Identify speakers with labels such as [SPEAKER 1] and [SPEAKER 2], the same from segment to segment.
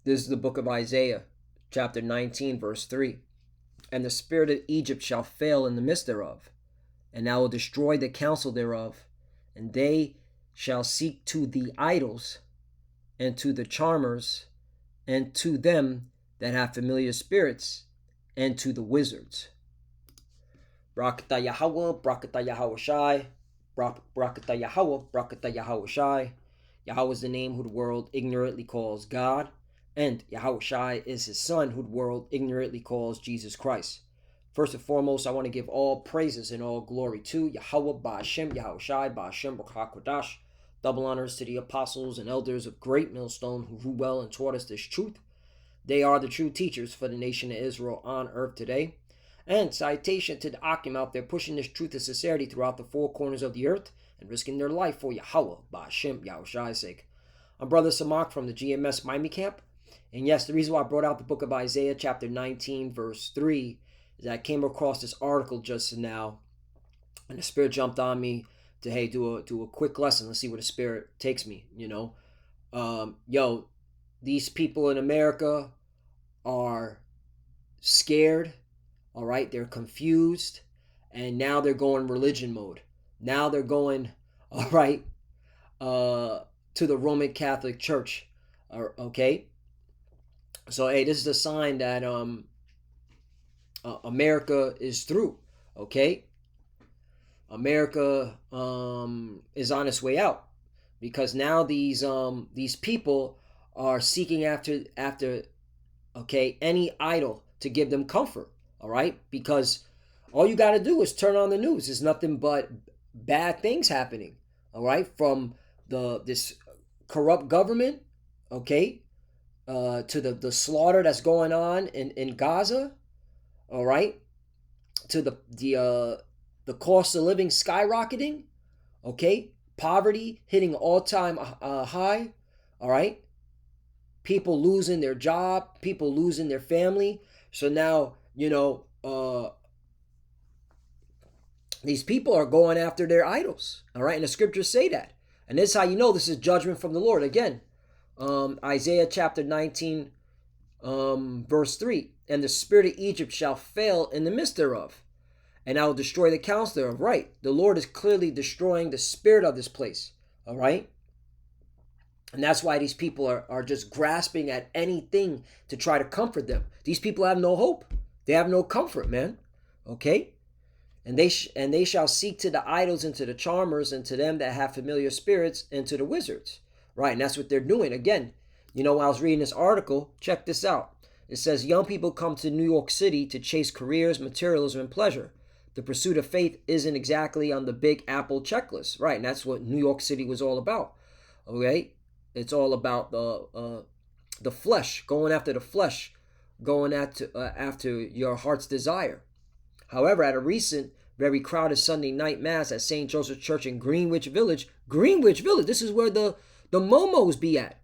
[SPEAKER 1] This is the book of Isaiah, chapter 19, verse 3. And the spirit of Egypt shall fail in the midst thereof, and I will destroy the counsel thereof, and they shall seek to the idols, and to the charmers, and to them that have familiar spirits, and to the wizards. Brakata Yahweh, Brakata Yahweh Shai, Brakata Yahweh, Brakata Yahweh Shai. Yahweh is the name who the world ignorantly calls God, and Yahweh Shai is his son who the world ignorantly calls Jesus Christ. First and foremost, I want to give all praises and all glory to Yahweh Ba'Shem, Yahweh Shai, Ba'Shem B'Chakodash. Double honors to the apostles and elders of Great Millstone who rule well and taught us this truth. They are the true teachers for the nation of Israel on earth today. And citation to the Akim out there pushing this truth and sincerity throughout the four corners of the earth and risking their life for Yahweh, Ba'Shem, Yahweh Shai's sake. I'm Brother Samak from the GMS Miami camp. And yes, the reason why I brought out the book of Isaiah chapter 19 verse 3 is that I came across this article just now, and the Spirit jumped on me to, hey, do a quick lesson. Let's see where the Spirit takes me, these people in America are scared, all right? They're confused, and now they're going religion mode. Now they're going, all right, to the Roman Catholic Church, okay? So, hey, this is a sign that America is through, okay? America is on its way out, because now these people are seeking after okay, any idol to give them comfort, all right? Because all you got to do is turn on the news. There's nothing but bad things happening, all right? From this corrupt government, okay, to the slaughter that's going on in Gaza, all right, to the cost of living skyrocketing, okay, poverty hitting all-time high, all right, people losing their job, people losing their family. So now, these people are going after their idols, all right, and the scriptures say that. And this is how you know this is judgment from the Lord. Again, Isaiah chapter 19, verse 3. And the spirit of Egypt shall fail in the midst thereof, and I will destroy the counsel thereof. Right. The Lord is clearly destroying the spirit of this place. All right. And that's why these people are just grasping at anything to try to comfort them. These people have no hope. They have no comfort, man. Okay. And they shall seek to the idols and to the charmers and to them that have familiar spirits and to the wizards. Right. And that's what they're doing. Again, I was reading this article. Check this out. It says young people come to New York City to chase careers, materialism, and pleasure. The pursuit of faith isn't exactly on the Big Apple checklist, right? And that's what New York City was all about. Okay, it's all about the flesh, going after the flesh, going after your heart's desire. However, at a recent, very crowded Sunday night mass at St. Joseph Church in Greenwich Village, this is where the Momos be at.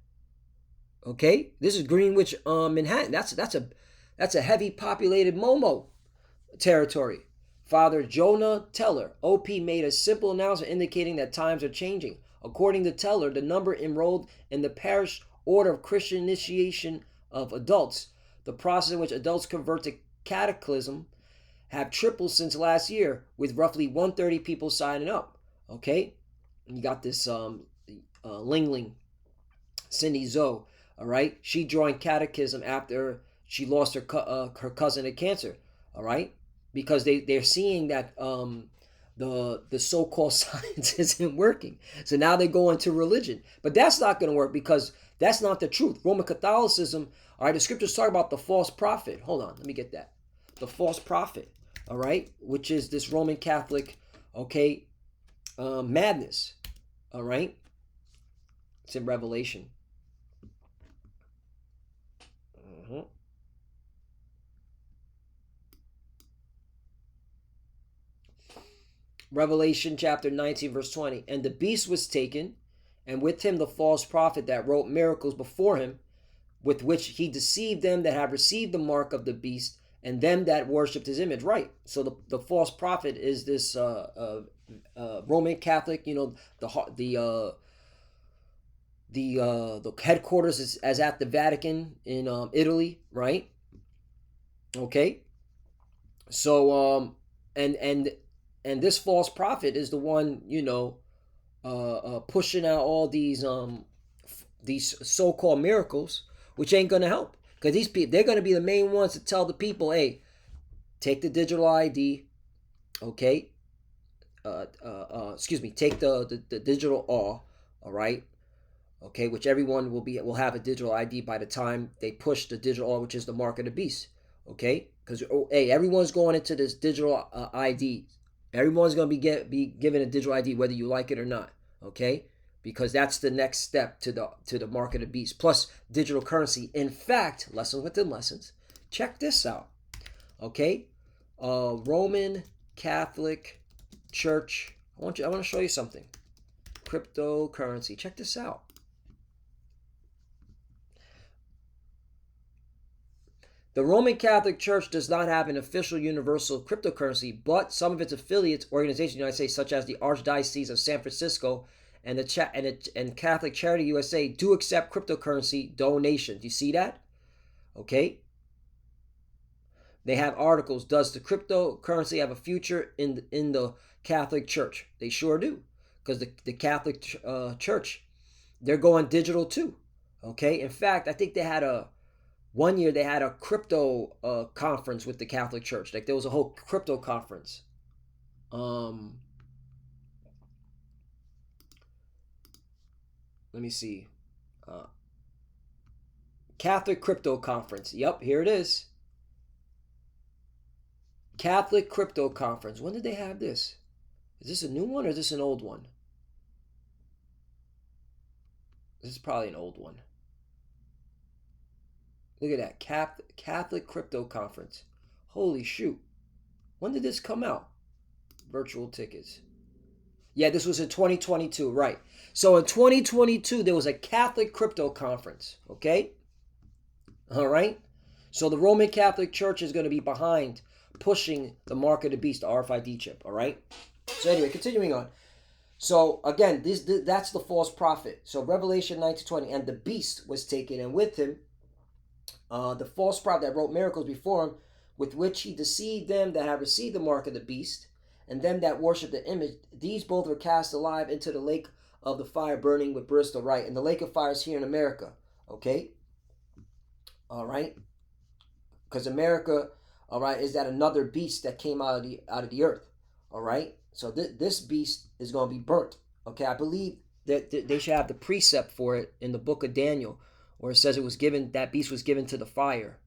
[SPEAKER 1] Okay, this is Greenwich, Manhattan. That's a heavy populated Momo territory. Father Jonah Teller, OP, made a simple announcement indicating that times are changing. According to Teller, the number enrolled in the parish order of Christian initiation of adults, the process in which adults convert to catechism, have tripled since last year, with roughly 130 people signing up. Okay, and you got this Lingling, Cindy Zoe. All right, she joined catechism after she lost her cousin to cancer. All right, because they're seeing that the so-called science isn't working. So now they go into religion. But that's not going to work, because that's not the truth. Roman Catholicism, all right, the scriptures talk about the false prophet. Hold on, let me get that. The false prophet, all right, which is this Roman Catholic, okay, madness, all right? It's in Revelation. Revelation chapter 19, verse 20. And the beast was taken, and with him the false prophet that wrote miracles before him, with which he deceived them that have received the mark of the beast and them that worshipped his image. Right. So the false prophet is this Roman Catholic, the the headquarters is as at the Vatican in Italy, right? Okay, so and this false prophet is the one, pushing out all these so-called miracles, which ain't gonna help, because these people, they're gonna be the main ones to tell the people, hey, take the digital ID, okay? Excuse me, take the digital all right, okay, which everyone will have a digital ID by the time they push the digital all, which is the mark of the beast, okay? Because hey, everyone's going into this digital ID. Everyone's gonna be given a digital ID whether you like it or not, okay? Because that's the next step to the mark of the beast. Plus digital currency. In fact, lesson within lessons. Check this out, okay? Roman Catholic Church. I want to show you something. Cryptocurrency. Check this out. The Roman Catholic Church does not have an official universal cryptocurrency, but some of its affiliates organizations in the United States, such as the Archdiocese of San Francisco and and Catholic Charity USA, do accept cryptocurrency donations. You see that? Okay. They have articles. Does the cryptocurrency have a future in the Catholic Church? They sure do, because the Catholic Church, they're going digital too. Okay. In fact, I think they had one year they had a crypto conference with the Catholic Church. Like there was a whole crypto conference. Let me see. Catholic Crypto Conference. Yep, here it is. Catholic Crypto Conference. When did they have this? Is this a new one or is this an old one? This is probably an old one. Look at that. Catholic Crypto Conference. Holy shoot. When did this come out? Virtual tickets. Yeah, this was in 2022, right. So in 2022, there was a Catholic Crypto Conference, okay? All right? So the Roman Catholic Church is going to be behind pushing the mark of the beast, the RFID chip, all right? So anyway, continuing on. So again, that's the false prophet. So Revelation 19:20, and the beast was taken, and with him the false prophet that wrote miracles before him, with which he deceived them that have received the mark of the beast, and them that worship the image. These both were cast alive into the lake of the fire burning with brimstone, right? And the lake of fire is here in America, okay? All right? Because America, all right, is that another beast that came out of the earth, all right? So this beast is going to be burnt, okay? I believe that they should have the precept for it in the book of Daniel, where it says that beast was given to the fire.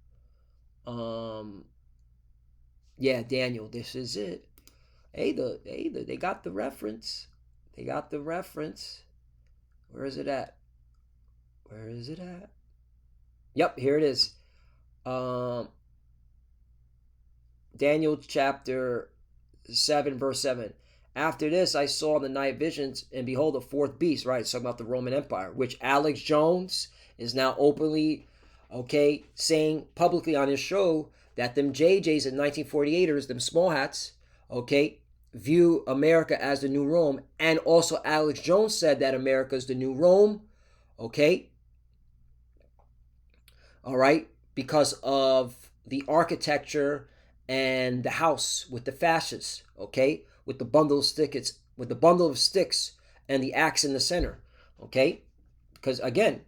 [SPEAKER 1] Yeah, Daniel, this is it. Hey, they got the reference. They got the reference. Where is it at? Where is it at? Yep, here it is. Daniel chapter 7, verse 7. After this, I saw in the night visions, and behold, a fourth beast, right? It's talking about the Roman Empire, which Alex Jones is now openly, okay, saying publicly on his show that them JJs and 1948ers, them small hats, okay, view America as the new Rome. And also Alex Jones said that America is the new Rome, okay? All right, because of the architecture and the house with the fasces, okay, with the bundle of sticks and the axe in the center, okay? Because again,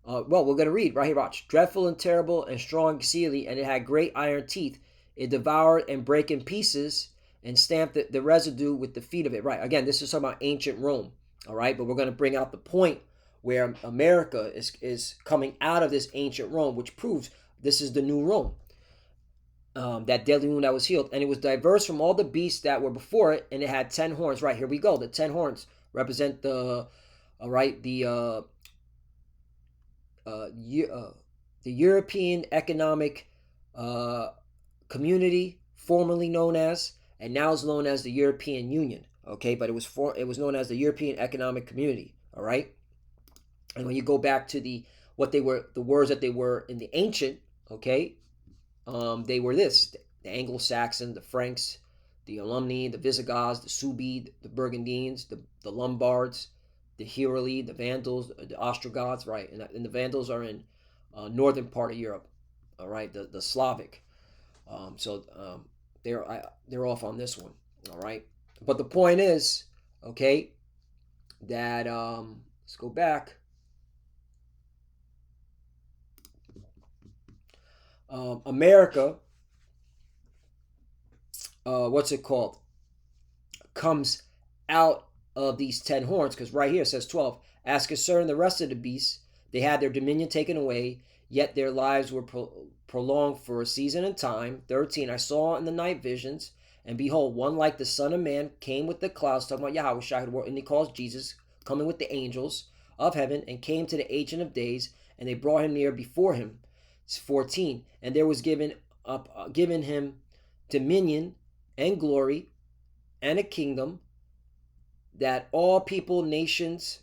[SPEAKER 1] well, we're gonna read right here. Watch. Dreadful and terrible and strong exceedingly, and it had great iron teeth. It devoured and brake in pieces and stamped the residue with the feet of it. Right. Again, this is talking about ancient Rome. All right, but we're gonna bring out the point where America is coming out of this ancient Rome, which proves this is the new Rome. That deadly wound that was healed, and it was diverse from all the beasts that were before it, and it had 10 horns. Right, here we go. The 10 horns represent the European Economic Community, formerly known as, and now is known as the European Union. Okay, but it was known as the European Economic Community. All right, and when you go back to the words that they were in the ancient, okay, they were this: the Anglo-Saxon, the Franks, the Alumni, the Visigoths, the Suebi, the Burgundians, the Lombards, the Heruli, the Vandals, the Ostrogoths, right? And the Vandals are in northern part of Europe, all right, the Slavic. So they're off on this one, all right. But the point is, okay, that let's go back. America, what's it called? Comes out of these 10 horns, because right here it says 12. As concerning the rest of the beasts, they had their dominion taken away, yet their lives were prolonged for a season and time. 13. I saw in the night visions, and behold, one like the Son of Man came with the clouds, talking about Yahweh, and he calls Jesus, coming with the angels of heaven, and came to the Ancient of Days, and they brought him near before him. 14. And there was given him dominion and glory and a kingdom, that all people, nations,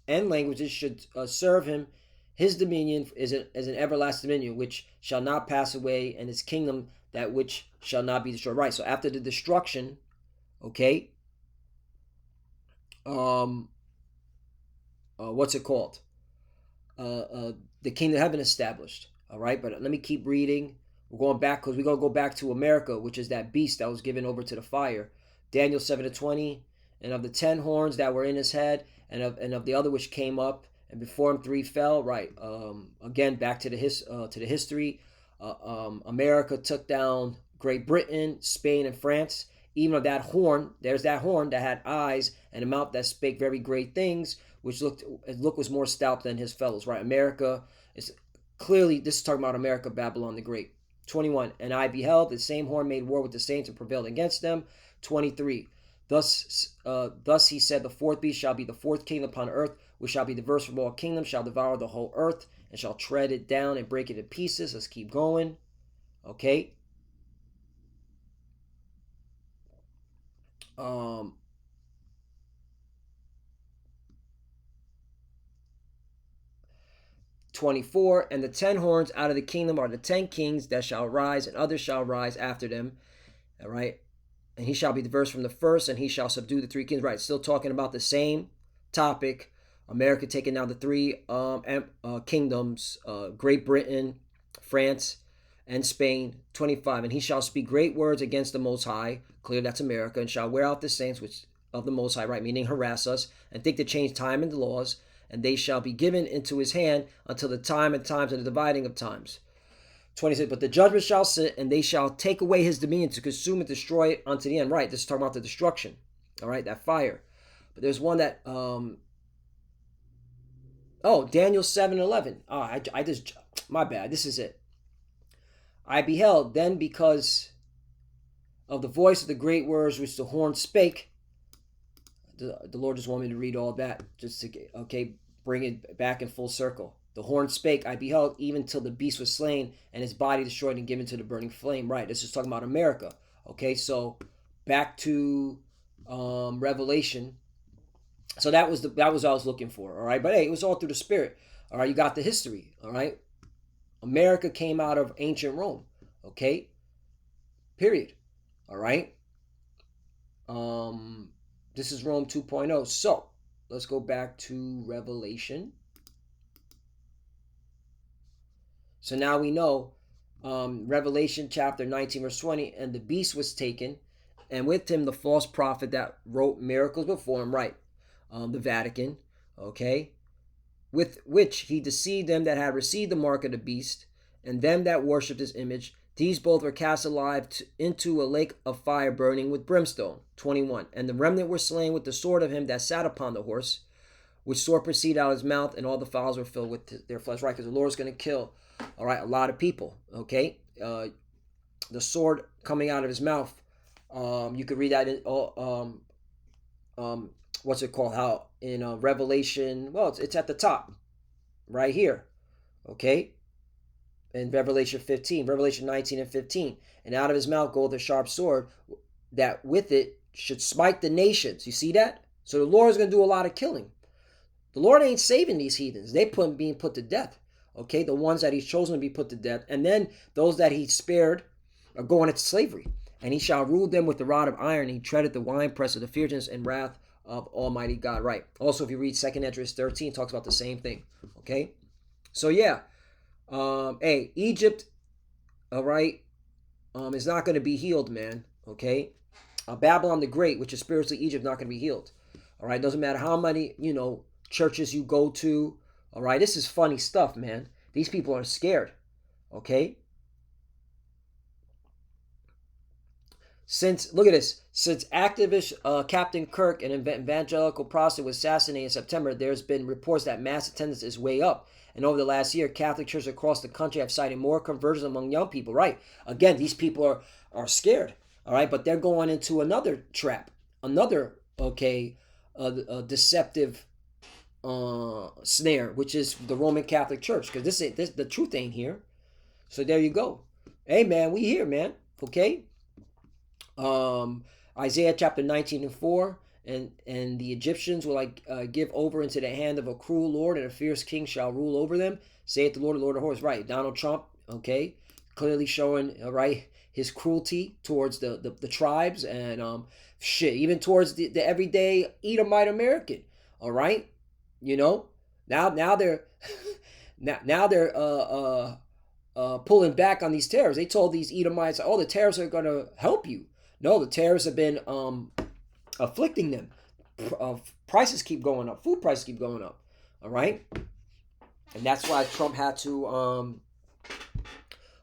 [SPEAKER 1] and languages should serve him. His dominion is an everlasting dominion which shall not pass away, and his kingdom that which shall not be destroyed. Right. So after the destruction, okay, what's it called? The kingdom of heaven established. All right, but let me keep reading. We're going back because we're going to go back to America, which is that beast that was given over to the fire. Daniel 7-20, and of the 10 horns that were in his head, and of the other which came up, and before him 3 fell. Right. Again, back to the history. America took down Great Britain, Spain, and France. Even of that horn, there's that horn that had eyes and a mouth that spake very great things, which look was more stout than his fellows. Right. America is clearly, this is talking about America, Babylon the Great. 21. And I beheld the same horn made war with the saints and prevailed against them. 23. Thus he said, the fourth beast shall be the fourth kingdom upon earth, which shall be diverse from all kingdoms, shall devour the whole earth, and shall tread it down and break it in pieces. Let's keep going. Okay. 24. And the 10 horns out of the kingdom are the 10 kings that shall rise, and others shall rise after them. All right. And he shall be diverse from the first, and he shall subdue the 3 kings. Right. Still talking about the same topic. America taking down the 3 kingdoms, Great Britain, France, and Spain. 25. And he shall speak great words against the Most High. Clear, that's America. And shall wear out the saints which of the Most High, right, meaning harass us, and think to change time and the laws. And they shall be given into his hand until the time and times and the dividing of times. 26. But the judgment shall sit, and they shall take away his dominion to consume and destroy it unto the end. Right, this is talking about the destruction. All right, that fire. But there's one that Daniel 7:11. I just, my bad. This is it. I beheld then, because of the voice of the great words which the horn spake. The Lord just wanted me to read all that, just to bring it back in full circle. The horn spake, I beheld, even till the beast was slain, and his body destroyed and given to the burning flame. Right, this is talking about America. Okay, so back to Revelation. So that was what I was looking for. All right, but hey, it was all through the Spirit. All right, you got the history. All right, America came out of ancient Rome. Okay, period. All right. This is Rome 2.0. So let's go back to Revelation. So now we know Revelation chapter 19 verse 20, and the beast was taken, and with him the false prophet that wrote miracles before him, right, the Vatican, okay, with which he deceived them that had received the mark of the beast, and them that worshipped his image. These both were cast alive into a lake of fire burning with brimstone. 21. And the remnant were slain with the sword of him that sat upon the horse, which sword proceeded out of his mouth, and all the fowls were filled with their flesh. Right, because the Lord is going to kill, all right, a lot of people. Okay, the sword coming out of his mouth. You could read that in what's it called? How in Revelation? Well, it's at the top, right here. Okay. In Revelation 15, Revelation 19 and 15. And out of his mouth goeth a sharp sword, that with it should smite the nations. You see that? So the Lord is going to do a lot of killing. The Lord ain't saving these heathens. They being put to death. Okay, the ones that he's chosen to be put to death. And then those that he spared are going into slavery. And he shall rule them with the rod of iron. He treadeth the winepress of the fierceness and wrath of Almighty God. Right. Also, if you read 2nd Esdras 13, it talks about the same thing. Okay. So yeah. Hey, Egypt, all right, is not going to be healed, man. Okay. Babylon the Great, which is spiritually Egypt, not going to be healed. All right. Doesn't matter how many, churches you go to. All right. This is funny stuff, man. These people are scared. Okay. Look at this. Since activist Captain Kirk, an evangelical pastor, was assassinated in September, there's been reports that mass attendance is way up. And over the last year, Catholic churches across the country have cited more conversions among young people. Right. Again, these people are scared. All right. But they're going into another trap. Another, deceptive snare, which is the Roman Catholic Church. Because the truth ain't here. So there you go. Hey, man, we here, man. Okay. Isaiah chapter 19:4, and the Egyptians will give over into the hand of a cruel lord, and a fierce king shall rule over them, saith the Lord of hosts. Right. Donald Trump, okay, clearly showing his cruelty towards the tribes, and even towards the everyday Edomite American. All right. Now they're now they're pulling back on these tariffs. They told these Edomites, oh, the tariffs are going to help you. No, the tariffs have been afflicting them. Prices keep going up. Food prices keep going up. All right? And that's why Trump had to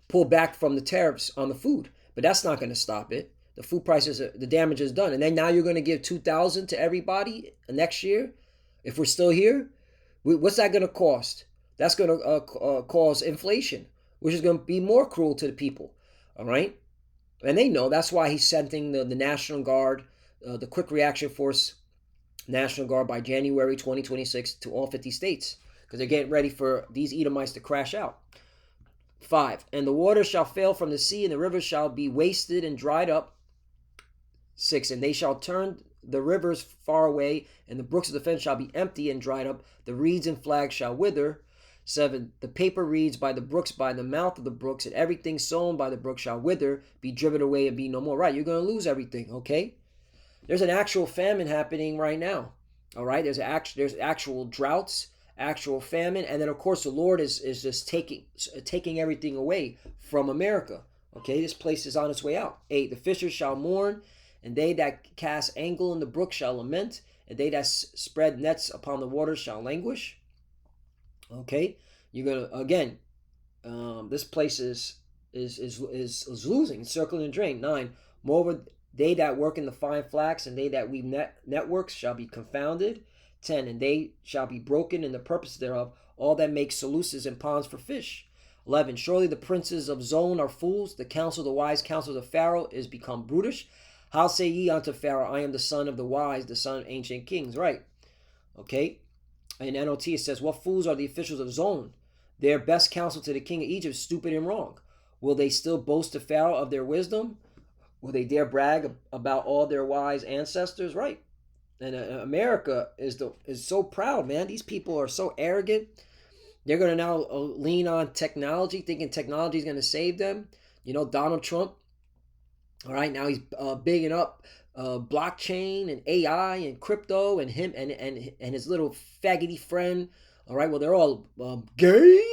[SPEAKER 1] pull back from the tariffs on the food. But that's not going to stop it. The food prices, the damage is done. And then now you're going to give $2,000 to everybody next year? If we're still here? What's that going to cost? That's going to cause inflation, which is going to be more cruel to the people. All right? And they know. That's why he's sending the National Guard, the Quick Reaction Force National Guard by January 2026 to all 50 states, because they're getting ready for these Edomites to crash out. 5. And the waters shall fail from the sea, and the rivers shall be wasted and dried up. 6. And they shall turn the rivers far away, and the brooks of the fence shall be empty and dried up. The reeds and flags shall wither. 7. The paper reeds by the brooks, by the mouth of the brooks, and everything sown by the brook shall wither, be driven away, and be no more. Right, you're going to lose everything, okay? There's an actual famine happening right now, all right? There's actual droughts, actual famine, and then, of course, the Lord is just taking everything away from America, okay? This place is on its way out. 8. The fishers shall mourn, and they that cast angle in the brook shall lament, and they that spread nets upon the waters shall languish. Okay, you're gonna again. This place is losing, circling and drain. 9. Moreover, they that work in the fine flax and they that weave networks shall be confounded. 10. And they shall be broken in the purpose thereof, all that make sluices and ponds for fish. 11. Surely the princes of Zon are fools. The counsel of the wise counsels of Pharaoh is become brutish. How say ye unto Pharaoh, I am the son of the wise, the son of ancient kings? Right. Okay. In NOT it says, what fools are the officials of Zon? Their best counsel to the king of Egypt, stupid and wrong. Will they still boast to Pharaoh of their wisdom? Will they dare brag about all their wise ancestors? Right. And America is so proud, man. These people are so arrogant. They're going to now lean on technology, thinking technology is going to save them. Donald Trump, all right, now he's bigging up blockchain and AI and crypto, and him and his little faggoty friend. All right, well, they're all gay.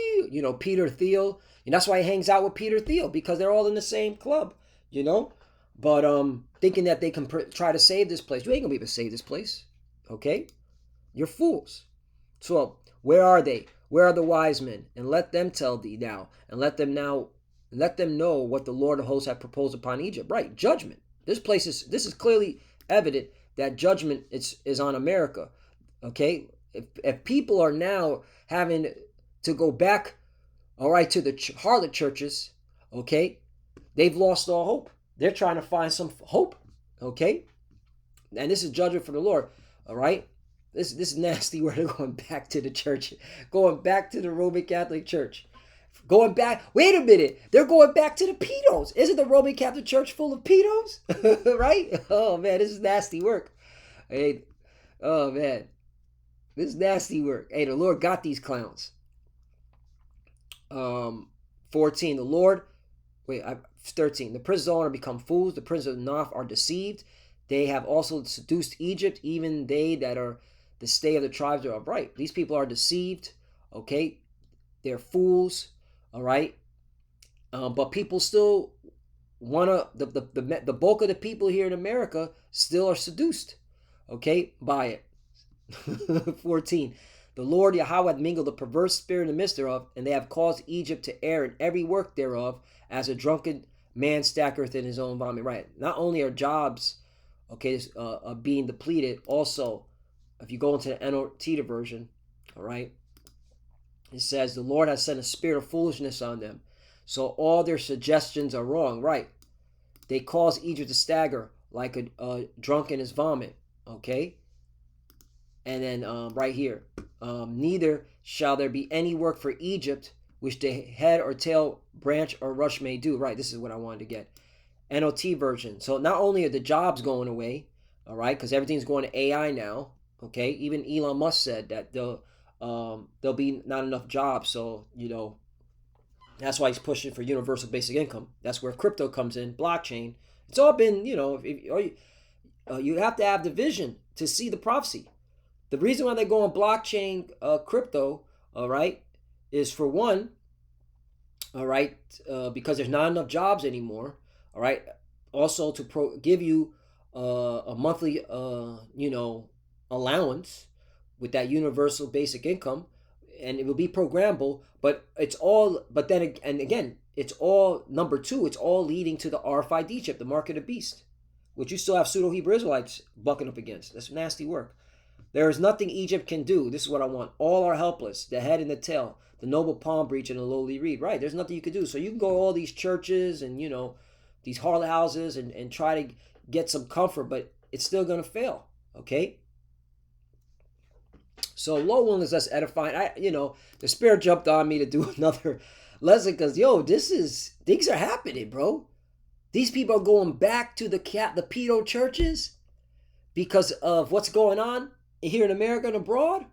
[SPEAKER 1] Peter Thiel, and that's why he hangs out with Peter Thiel, because they're all in the same club. But thinking that they can try to save this place. You ain't gonna be able to save this place. Okay, you're fools. So where are they? Where are the wise men? And let them tell thee now, and let them know what the Lord of hosts hath proposed upon Egypt. Right, judgment. This is clearly evident that judgment is on America. Okay, if people are now having to go back, all right, to the harlot churches, okay, they've lost all hope. They're trying to find some hope, okay, and this is judgment from the Lord. All right, this is nasty where they're going back to the church, going back to the Roman Catholic Church. Going back, wait a minute, they're going back to the pedos. Isn't the Roman Catholic Church full of pedos? Right? Oh, man, this is nasty work. Hey, oh, man, this is nasty work. Hey, the Lord got these clowns. 14, the Lord, 13, the princes of Zon are become fools, the princes of Noph are deceived. They have also seduced Egypt, even they that are the stay of the tribes are upright. These people are deceived, okay? They're fools, all right? But people still want to, the bulk of the people here in America still are seduced, okay, by it. 14. The Lord Yahweh hath mingled a perverse spirit in the midst thereof, and they have caused Egypt to err in every work thereof, as a drunken man stackereth in his own vomit. Right. Not only are jobs, okay, being depleted, also, if you go into the NLT version, all right, it says, the Lord has sent a spirit of foolishness on them. So all their suggestions are wrong, right? They cause Egypt to stagger like a drunk in his vomit, okay? And then right here, neither shall there be any work for Egypt which the head or tail, branch or rush may do. Right, this is what I wanted to get. NLT version. So not only are the jobs going away, all right, because everything's going to AI now, okay? Even Elon Musk said that there'll be not enough jobs. So, you know, that's why he's pushing for universal basic income. That's where crypto comes in, blockchain. It's all been, you know, you have to have the vision to see the prophecy. The reason why they go on blockchain crypto, all right, is for one, all right, because there's not enough jobs anymore, all right. Also to give you a monthly, you know, allowance with that universal basic income, and it will be programmable. But it's all, but then and again, it's all number two. It's all leading to the RFID chip, the mark of the beast, which you still have pseudo Hebrew Israelites bucking up against. That's nasty work. There is nothing Egypt can do. This is what I want. All are helpless, the head and the tail, the noble palm breach and the lowly reed. Right, there's nothing you can do. So you can go to all these churches and, you know, these harlot houses and try to get some comfort, but it's still going to fail, okay? So Lord willing, that's edifying. You know, the Spirit jumped on me to do another lesson because, yo, things are happening, bro. These people are going back to the pedo churches because of what's going on here in America and abroad,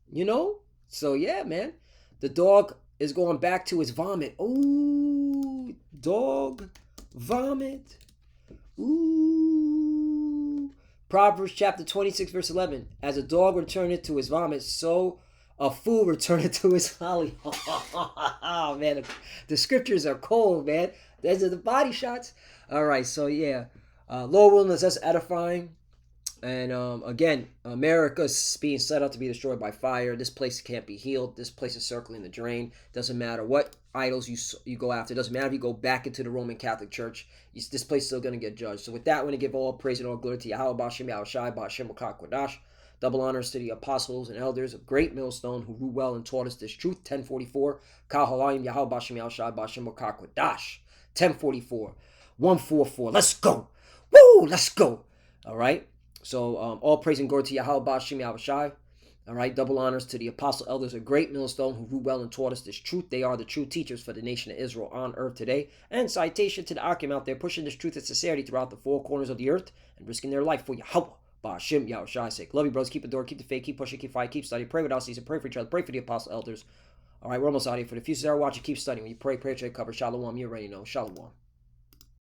[SPEAKER 1] you know? So, yeah, man. The dog is going back to his vomit. Ooh, dog vomit. Ooh. Proverbs chapter 26, verse 11. As a dog returneth to his vomit, so a fool returneth to his folly. Oh, man. The scriptures are cold, man. Those are the body shots. All right, so, yeah. Lord willing, that's edifying. And again, America is being set up to be destroyed by fire. This place can't be healed. This place is circling the drain. Doesn't matter what idols you go after. Doesn't matter if you go back into the Roman Catholic Church. This place is still going to get judged. So with that, I want to give all praise and all glory to Yahweh, Ba'ashem, Yahushai, Ba'ashem, Quadash. Double honors to the apostles and elders of Great Millstone who ruled well and taught us this truth. 1044. Kal Halayim, Yahweh, Ba'ashem, Yahushai, Ba'ashem, Quadash. 1044. 144. Let's go. Woo! Let's go. All right. So all praise and glory to Yahweh, Ba'ashem, Yahushai. All right, double honors to the apostle elders of Great Millstone who ruled well and taught us this truth. They are the true teachers for the nation of Israel on earth today. And citation to the Akim out there pushing this truth and sincerity throughout the four corners of the earth and risking their life for Yahweh, Ba'ashem, Yahushai's sake. Love you, brothers. Keep the door, keep the faith, keep pushing, keep fighting, keep studying. Pray without ceasing. Pray for each other. Pray for the apostle elders. All right, we're almost out here. For the few that are watching, keep studying. When you pray, pray, cover. Shalom. You already know. Shalom.